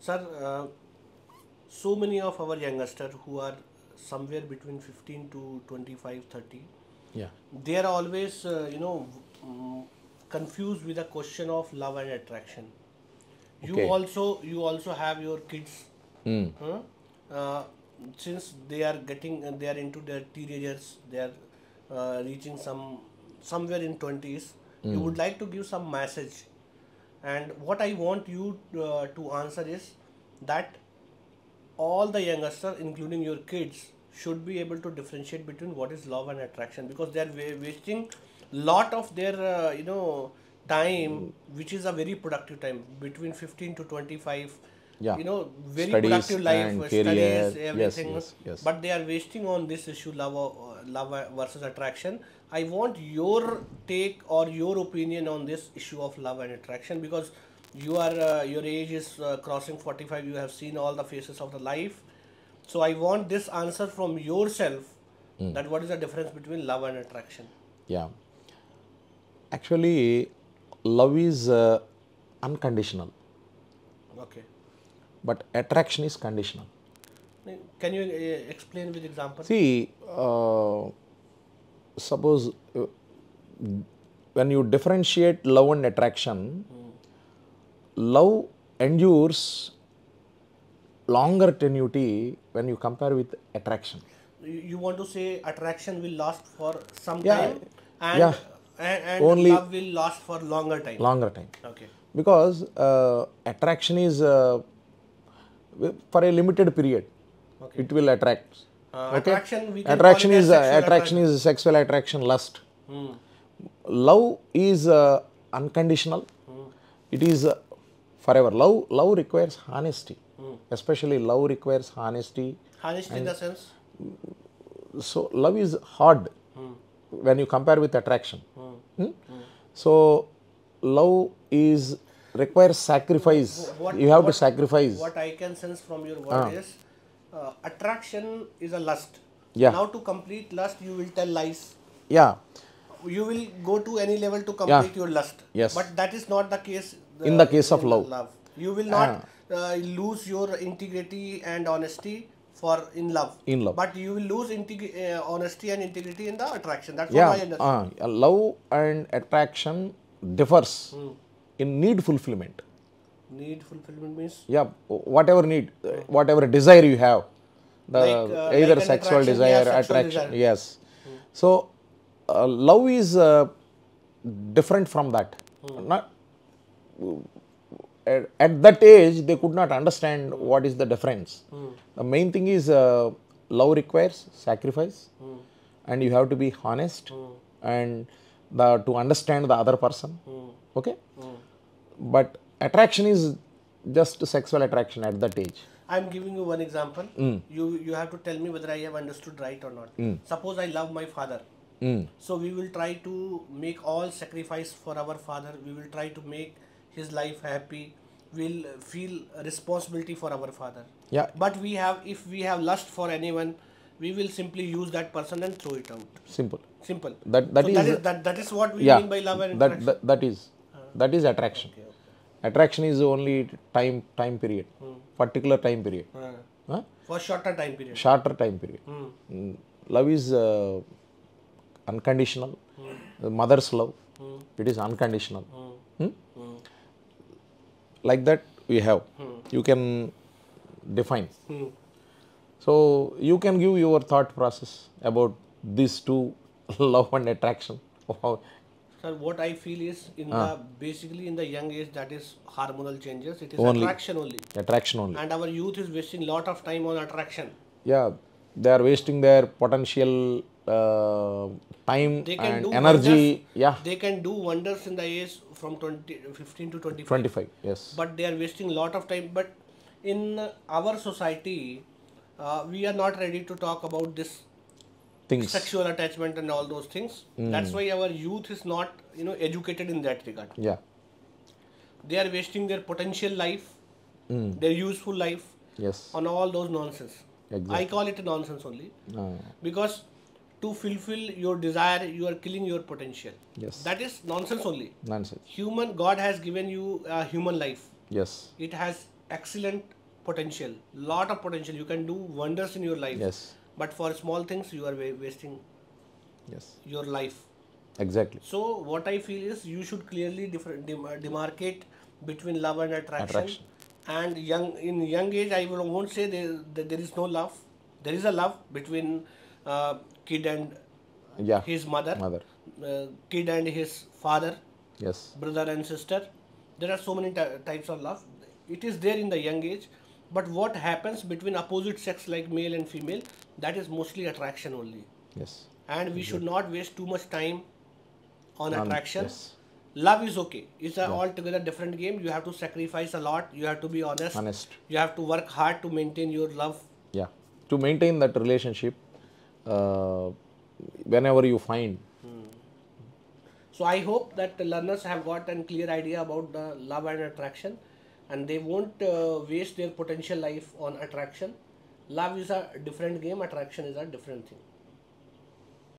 Sir, so many of our youngsters who are somewhere between 15 to 25, 30, Yeah. they are always, confused with the question of love and attraction. Okay. You also have your kids. Mm. Huh? Uh, since they are they are into their teenagers, they are reaching somewhere in 20s. You would like to give some message, and what I want you to answer is that all the youngsters, including your kids, should be able to differentiate between what is love and attraction, because they are wasting lot of their time, which is a very productive time between 15 to 25. Yeah. Very Studies productive life, and studies, career. Yes, everything, yes, yes. but they are wasting on this issue, love versus attraction. I want your take or your opinion on this issue of love and attraction, because you are your age is crossing 45. You have seen all the phases of the life, so I want this answer from yourself, that what is the difference between love and attraction. Yeah. Actually, love is unconditional, Okay, but attraction is conditional. can you explain with example? See, suppose when you differentiate love and attraction, love endures longer tenuity when you compare with attraction. You want to say attraction will last for some Yeah, time, and yeah. and Only love will last for longer time. longer time. Okay. Because attraction is for a limited period. Okay. It will attract. Okay? Attraction, we can Attraction call it is as sexual attraction is sexual attraction, lust. Love is unconditional. It is forever. Love requires honesty. Especially love requires honesty. Honest in the sense. So love is hard when you compare with attraction. So love is requires sacrifice. You have to sacrifice. What I can sense from your word is attraction is a lust. Yeah. Now to complete lust, you will tell lies. Yeah. You will go to any level to complete your lust. Yes. But that is not the case. In the case of love. You will not lose your integrity and honesty in love. In love. But you will lose honesty and integrity in the attraction. That's what I understand. Love and attraction differs in need fulfillment. Need fulfillment means? Yeah, whatever need, whatever desire you have, either like sexual desire, attraction. Desire. Yes. So love is different from that. Not at that age they could not understand what is the difference. The main thing is love requires sacrifice, and you have to be honest and to understand the other person. Okay. But attraction is just sexual attraction at that age. I am giving you one example. You have to tell me whether I have understood right or not. Suppose I love my father. So we will try to make all sacrifice for our father. We will try to make his life happy. We'll feel responsibility for our father. Yeah. But if we have lust for anyone, we will simply use that person and throw it out. Simple. That is what we mean by love and attraction. That is attraction. Okay. Attraction is only time period, particular time period. For shorter time period. Shorter time period. Love is unconditional. The mother's love, it is unconditional. Like that we have. You can define. So you can give your thought process about these two, love and attraction. Sir, what I feel is basically in the young age, that is hormonal changes. It is attraction only. Attraction only. And our youth is wasting lot of time on attraction. Yeah, they are wasting their potential time and energy. Yeah. They can do wonders in the age from 15 to 25. 25, yes. But they are wasting lot of time. But in our society, we are not ready to talk about this things. Sexual attachment and all those things. That's why our youth is not educated in that regard. Yeah. They are wasting their potential life, their useful life, yes, on all those nonsense. Exactly. I call it nonsense only. Because to fulfill your desire, you are killing your potential. Yes. That is nonsense only. Nonsense. God has given you a human life. Yes. It has excellent potential, lot of potential. You can do wonders in your life. Yes. But for small things, you are wasting Yes. your life. Exactly. So what I feel is you should clearly demarcate between love and attraction. And in young age, I won't say that there is no love. There is a love between kid and Yeah. his mother, Mother. kid and his father, Yes. brother and sister. There are so many types of love. It is there in the young age. But what happens between opposite sex like male and female, that is mostly attraction only. Yes. And we should not waste too much time on attraction. Yes. Love is okay. It's an altogether different game. You have to sacrifice a lot. You have to be honest. Honest. You have to work hard to maintain your love. Yeah. To maintain that relationship, whenever you find. So I hope that the learners have got a clear idea about the love and attraction, and they won't waste their potential life on attraction. Love is a different game. Attraction is a different thing.